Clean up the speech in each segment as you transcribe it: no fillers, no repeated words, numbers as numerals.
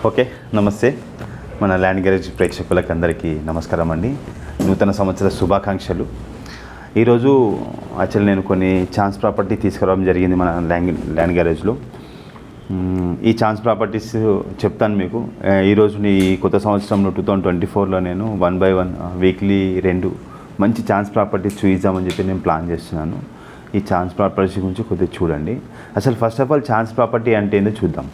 Okay, నమస్తే. మన land garage ప్రేక్షకులకు అందరికీ నమస్కారం అండి. నూతన సంవత్సర శుభాకాంక్షలు. ఈరోజు యాక్చువల్లీ నేను కొన్ని ఛాన్స్ ప్రాపర్టీ తీసుకురావడం జరిగింది మన ల్యాండ్ గ్యారేజ్లో. ఈ ఛాన్స్ ప్రాపర్టీస్ చెప్తాను మీకు. ఈరోజు ఈ కొత్త సంవత్సరంలో 2024లో నేను 1 by 1 వీక్లీ 2 మంచి ఛాన్స్ ప్రాపర్టీస్ చూద్దామని చెప్పి నేను ప్లాన్ చేస్తున్నాను. ఈ ఛాన్స్ ప్రాపర్టీస్ గురించి కొద్దిగా చూడండి. అసలు first of all chance property అంటే ఏంటో చూద్దాం.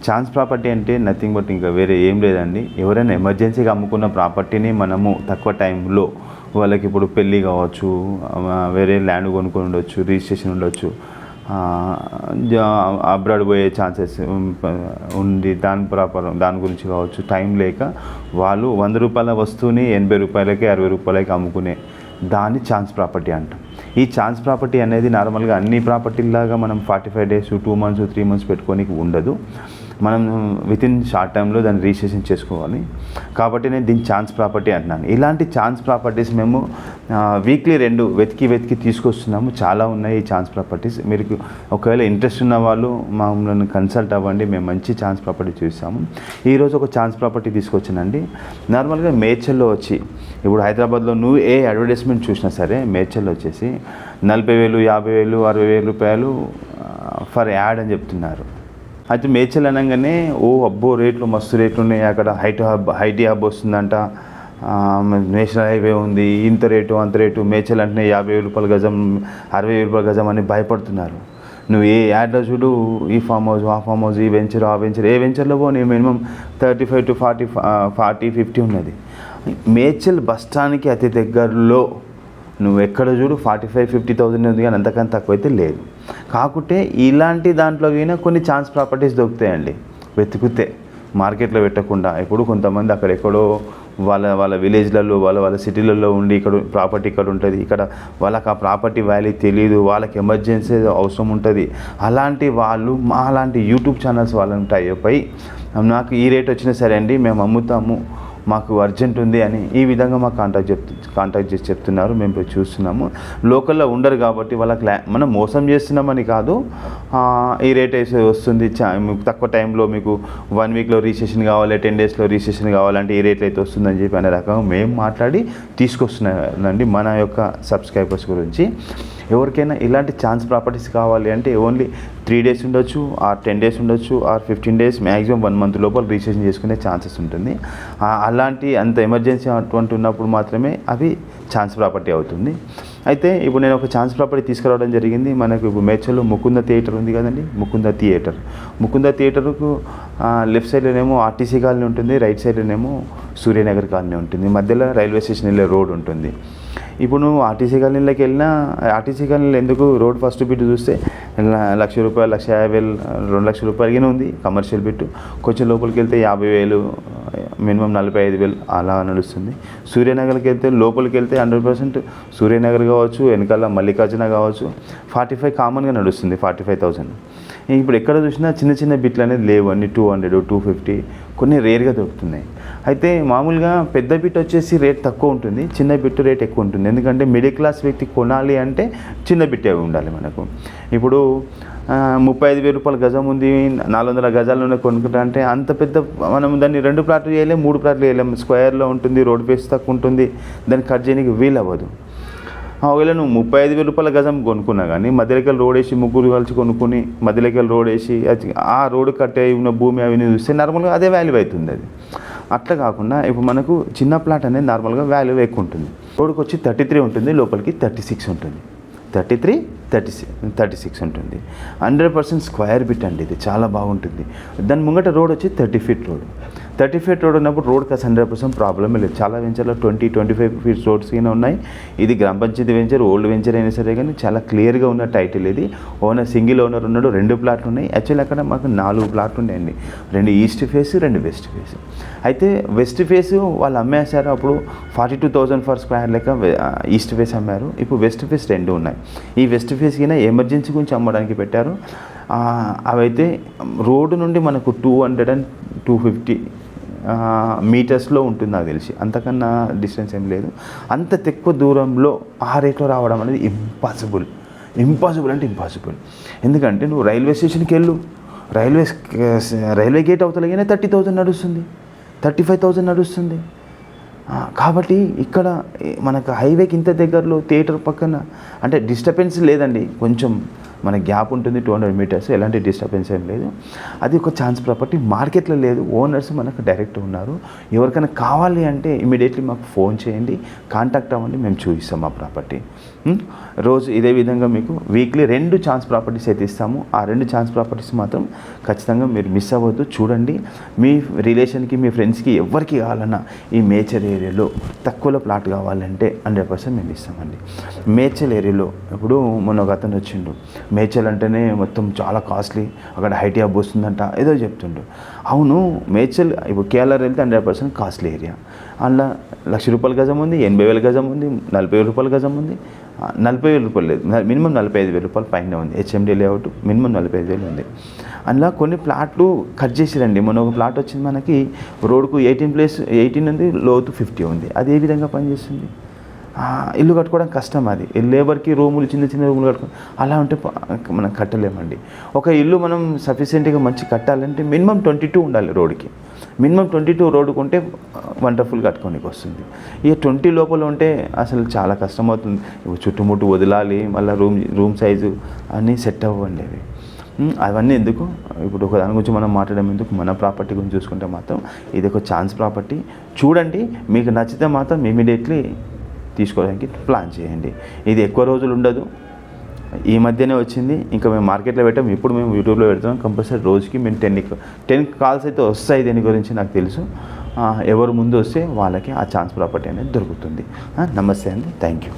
ఛాన్స్ ప్రాపర్టీ అంటే నథింగ్ బట్ ఇంకా వేరే ఏం లేదండి. ఎవరైనా ఎమర్జెన్సీగా అమ్ముకున్న ప్రాపర్టీని మనము తక్కువ టైంలో, వాళ్ళకి ఇప్పుడు పెళ్ళి కావచ్చు, వేరే ల్యాండ్ కొనుక్కొని ఉండొచ్చు, రిజిస్ట్రేషన్ ఉండొచ్చు, అబ్రాడ్ పోయే ఛాన్సెస్ ఉంది, దాని గురించి కావచ్చు, టైం లేక వాళ్ళు 100 రూపాయల వస్తువుని 80 రూపాయలకి 60 రూపాయలకి అమ్ముకునే దాన్ని ఛాన్స్ ప్రాపర్టీ అంటాం. ఈ ఛాన్స్ ప్రాపర్టీ అనేది నార్మల్గా అన్ని ప్రాపర్టీలాగా మనం 45 days 2 months 3 months పెట్టుకోనికి ఉండదు. మనం వితిన్ షార్ట్ టైంలో దాన్ని రిజిస్ట్రేషన్ చేసుకోవాలి. కాబట్టి నేను దీన్ని ఛాన్స్ ప్రాపర్టీ అంటున్నాను. ఇలాంటి ఛాన్స్ ప్రాపర్టీస్ మేము వీక్లీ 2 వెతికి తీసుకొస్తున్నాము. చాలా ఉన్నాయి ఈ ఛాన్స్ ప్రాపర్టీస్. మీరు ఒకవేళ ఇంట్రెస్ట్ ఉన్న వాళ్ళు మమ్మల్ని కన్సల్ట్ అవ్వండి, మేము మంచి ఛాన్స్ ప్రాపర్టీ చూస్తాము. ఈరోజు ఒక ఛాన్స్ ప్రాపర్టీ తీసుకొచ్చానండి. నార్మల్గా మేడ్చల్లో వచ్చి, ఇప్పుడు హైదరాబాద్లో నువ్వు ఏ అడ్వర్టైజ్మెంట్ చూసినా సరే మేడ్చల్లో వచ్చేసి 40,000 50,000 60,000 రూపాయలు ఫర్ యాడ్ అని చెప్తున్నారు. అయితే మేడ్చల్ అనగానే అబ్బో రేట్లు మస్తు రేట్లు ఉన్నాయి, అక్కడ హైటీ హబ్ వస్తుందంట, నేషనల్ హైవే ఉంది, ఇంత రేటు అంత రేటు, మేడ్చల్ అంటేనే 50,000 రూపాయల గజం 60,000 రూపాయల గజం అని భయపడుతున్నారు. నువ్వు ఏ యాడ్లో చూడు, ఈ ఫామ్ హౌస్ ఆ ఫామ్ హౌస్, ఈ వెంచర్ ఆ వెంచర్, ఏ వెంచర్లో పో నేను మినిమం 35 to 40 50 ఉన్నది. మేడ్చల్ బస్ స్టాండ్కి అతి దగ్గరలో నువ్వు ఎక్కడ చూడు 45,000-50,000 ఉంది, కానీ అంతకన్నా తక్కువైతే లేదు. కాకుంటే ఇలాంటి దాంట్లో అయినా కొన్ని ఛాన్స్ ప్రాపర్టీస్ దొరుకుతాయండి వెతుకుతే, మార్కెట్లో పెట్టకుండా. ఇప్పుడు కొంతమంది అక్కడెక్కడో వాళ్ళ విలేజ్లలో వాళ్ళ సిటీలలో ఉండి ఇక్కడ ప్రాపర్టీ ఇక్కడ ఉంటుంది, ఇక్కడ వాళ్ళకి ఆ ప్రాపర్టీ వాల్యూ తెలియదు, వాళ్ళకి ఎమర్జెన్సీ అవసరం ఉంటుంది. అలాంటి వాళ్ళు అలాంటి యూట్యూబ్ ఛానల్స్ వాళ్ళు ఉంటాయి పై నాకు ఈ రేట్ వచ్చినా సరే అండి మేము అమ్ముతాము, మాకు అర్జెంట్ ఉంది అని ఈ విధంగా మాకు కాంటాక్ట్ చేసి చెప్తున్నారు. మేము ఇప్పుడు చూస్తున్నాము. లోకల్లో ఉండరు కాబట్టి వాళ్ళకి మనం మోసం చేస్తున్నామని కాదు, ఈ రేట్ అయితే వస్తుంది, తక్కువ టైంలో మీకు 1 weekలో రిజిస్ట్రేషన్ కావాలి, 10 daysలో రిజిస్ట్రేషన్ కావాలంటే ఈ రేట్ అయితే వస్తుందని చెప్పి అనే రకంగా మేము మాట్లాడి తీసుకొస్తున్నామండి మన యొక్క సబ్స్క్రైబర్స్ గురించి. ఎవరికైనా ఇలాంటి ఛాన్స్ ప్రాపర్టీస్ కావాలి అంటే ఓన్లీ 3 days ఉండొచ్చు, ఆర్ 10 days ఉండొచ్చు, ఆర్ 15 days, మ్యాక్సిమం 1 month లోపల రిజిస్ట్రేషన్ చేసుకునే ఛాన్సెస్ ఉంటుంది. అలాంటి అంత ఎమర్జెన్సీ అటువంటి ఉన్నప్పుడు మాత్రమే అవి ఛాన్స్ ప్రాపర్టీ అవుతుంది. అయితే ఇప్పుడు నేను ఒక ఛాన్స్ ప్రాపర్టీ తీసుకురావడం జరిగింది. మనకు ఇప్పుడు మేడ్చల్లో ముకుంద థియేటర్ ఉంది కదండి, ముకుంద థియేటర్కు లెఫ్ట్ సైడ్లోనేమో ఆర్టీసీ కాలనీ ఉంటుంది, రైట్ సైడ్లోనేమో సూర్యనగర్ కాలనీ ఉంటుంది, మధ్యలో రైల్వే స్టేషన్ వెళ్ళే రోడ్ ఉంటుంది. ఇప్పుడు నువ్వు ఆర్టీసీ కాలనీలోకి వెళ్ళినా, ఆర్టీసీ కాలనీలో ఎందుకు రోడ్ ఫస్ట్ బిట్ చూస్తే 1,00,000 రూపాయలు 1,50,000 2 లక్షల రూపాయలకి ఉంది కమర్షియల్ బిట్. కొంచెం లోపలికి వెళ్తే 50,000 మినిమం 45,000 అలా నడుస్తుంది. సూర్యనగర్కి వెళ్తే లోపలికి వెళ్తే 100% సూర్యనగర్ కావచ్చు, వెనకాల మల్లికార్జున కావచ్చు, 45 కామన్గా నడుస్తుంది, 45,000. ఇప్పుడు ఎక్కడ చూసినా చిన్న బిట్లు అనేది లేవు, అన్ని 200 250 కొన్ని రేర్గా దొరుకుతున్నాయి. అయితే మామూలుగా పెద్ద బిట్ వచ్చేసి రేట్ తక్కువ ఉంటుంది, చిన్న బిట్ రేట్ ఎక్కువ ఉంటుంది. ఎందుకంటే మిడిల్ క్లాస్ వ్యక్తి కొనాలి అంటే చిన్న బిట్టే ఉండాలి మనకు. ఇప్పుడు 35,000 రూపాయల గజం ఉంది, 400 గజాలను కొనుక్కుంటా అంటే అంత పెద్ద మనం దాన్ని 2 ప్లాట్లు చేయలేం, 3 ప్లాట్లు చేయలేం. స్క్వేర్లో ఉంటుంది, రోడ్ బేస్ తక్కువ ఉంటుంది, దాన్ని కట్ చేయడానికి వీలు అవ్వదు. ఒకవేళ నువ్వు 35,000 రూపాయల గజం కొనుక్కున్నా కానీ మధ్యలోకి రోడ్ వేసి ముగ్గురు కలిసి కొనుక్కొని మధ్యలోకి రోడ్ వేసి ఆ రోడ్డు కట్టే ఉన్న భూమి అవి చూస్తే నార్మల్గా అదే వాల్యూ అవుతుంది. అది అట్లా కాకుండా ఇప్పుడు మనకు చిన్న ప్లాట్ అనేది నార్మల్గా వాల్యూ ఎక్కువ ఉంటుంది. రోడ్డుకి వచ్చి 33 ఉంటుంది, లోపలికి 36 ఉంటుంది, 36 ఉంటుంది. 100% స్క్వేర్ బిట్ అండి, ఇది చాలా బాగుంటుంది. దాని ముంగట రోడ్ వచ్చి 30 feet రోడ్. 30 feet రోడ్ ఉన్నప్పుడు రోడ్కి 100% ప్రాబ్లమే లేదు. చాలా వెంచర్లో 20-25 feet రోడ్స్ అయినా ఉన్నాయి. ఇది గ్రామ పంచాయతీ వెంచర్, ఓల్డ్ వెంచర్ అయినా సరే కానీ చాలా క్లియర్గా ఉన్న టైటిల్ ఇది. సింగిల్ ఓనర్ ఉన్నాడు, 2 ప్లాట్లు ఉన్నాయి. యాక్చువల్లీ అక్కడ మాకు 4 ప్లాట్లు ఉన్నాయండి, 2 ఈస్ట్ ఫేస్ 2 వెస్ట్ ఫేస్. అయితే వెస్ట్ ఫేస్ వాళ్ళు అమ్మేశారు అప్పుడు 42,000 per square లెక్క ఈస్ట్ ఫేస్ అమ్మారు. ఇప్పుడు వెస్ట్ ఫేస్ 2 ఉన్నాయి. ఈ వెస్ట్ ఫేస్ కింద ఎమర్జెన్సీ గురించి అమ్మడానికి పెట్టారు. అవైతే రోడ్డు నుండి మనకు 200 and 250 మీటర్స్లో ఉంటుంది నాకు తెలిసి, అంతకన్నా డిస్టెన్స్ ఏం లేదు. అంత తక్కువ దూరంలో ఆ రేట్లో రావడం అనేది ఇంపాసిబుల్ అంటే ఇంపాసిబుల్. ఎందుకంటే నువ్వు రైల్వే స్టేషన్కి వెళ్ళు, రైల్వే గేట్ అవతలగానే 30,000 నడుస్తుంది, 35,000 నడుస్తుంది. కాబట్టి ఇక్కడ మనకు హైవేకి ఇంత దగ్గరలో థియేటర్ పక్కన అంటే డిస్టర్బెన్స్ లేదండి, కొంచెం మన గ్యాప్ ఉంటుంది 200 మీటర్స్, ఎలాంటి డిస్టర్బెన్స్ ఏం లేదు. అది ఒక ఛాన్స్ ప్రాపర్టీ, మార్కెట్లో లేదు, ఓనర్స్ మనకు డైరెక్ట్ ఉన్నారు. ఎవరికైనా కావాలి అంటే ఇమీడియట్లీ మాకు ఫోన్ చేయండి, కాంటాక్ట్ అవ్వండి, మేము చూపిస్తాం మా ప్రాపర్టీ. రోజు ఇదే విధంగా మీకు వీక్లీ 2 ఛాన్స్ ప్రాపర్టీస్ అయితే ఇస్తాము. ఆ 2 ఛాన్స్ ప్రాపర్టీస్ మాత్రం ఖచ్చితంగా మీరు మిస్ అవ్వద్దు, చూడండి. మీ రిలేషన్కి, మీ ఫ్రెండ్స్కి ఎవరికి కావాలన్నా ఈ మేచర్ ఏరియాలో తక్కువలో ప్లాట్ కావాలంటే 100% మేము ఇస్తామండి. మేచల్ ఏరియాలో ఇప్పుడు మొన్న ఒక అతను వచ్చిండు, మేచల్ అంటేనే మొత్తం చాలా కాస్ట్లీ, అక్కడ హైటీ హబ్ వస్తుందంట ఏదో చెప్తుండు. అవును, మేచల్ ఇప్పుడు కేరళ వెళ్తే 100% కాస్ట్లీ ఏరియా. అందులో ₹1,00,000 గజం ఉంది, 80,000 గజం ఉంది, ₹40,000 గజం ఉంది. 40,000 లేదు, మినిమం ₹45,000 పైన ఉంది. హెచ్ఎండి లేఅవుట్ మినిమం 45,000 ఉంది. అందులో కొన్ని ప్లాట్లు కట్ చేసిరండి. మొన్న ఒక ప్లాట్ వచ్చింది మనకి, రోడ్కు 18 ఉంది, లోతు 50 ఉంది. అది ఏ విధంగా పనిచేస్తుంది? ఇల్లు కట్టుకోవడం కష్టం. అది లేబర్కి రూములు, చిన్న చిన్న రూములు కట్టుకోవడం అలా ఉంటే మనం కట్టలేమండి. ఒక ఇల్లు మనం సఫిషియెంట్గా మంచి కట్టాలంటే మినిమం 22 ఉండాలి రోడ్కి. మినిమం 22 రోడ్డుకు ఉంటే వండర్ఫుల్ కట్టుకోనికి వస్తుంది. ఇక 20 లోపల ఉంటే అసలు చాలా కష్టమవుతుంది. చుట్టుముట్టు వదలాలి, మళ్ళీ రూమ్ సైజు అన్నీ సెట్ అవ్వండి. అవన్నీ ఎందుకు, ఇప్పుడు ఒక దాని గురించి మనం మాట్లాడడం ఎందుకు, మన ప్రాపర్టీ గురించి చూసుకుంటే మాత్రం ఇది ఒక ఛాన్స్ ప్రాపర్టీ. చూడండి, మీకు నచ్చితే మాత్రం ఇమీడియట్లీ తీసుకోవడానికి ప్లాన్ చేయండి. ఇది ఎక్కువ రోజులు ఉండదు, ఈ మధ్యనే వచ్చింది. ఇంకా మేము మార్కెట్లో పెట్టాము, ఇప్పుడు మేము యూట్యూబ్లో పెడతాం. కంపల్సరీ రోజుకి మేము 10 కాల్స్ అయితే వస్తాయి దీని గురించి నాకు తెలుసు. ఎవరు ముందు వస్తే వాళ్ళకి ఆ ఛాన్స్ ప్రాపర్టీ అనేది దొరుకుతుంది. నమస్తే అండి, థ్యాంక్ యూ.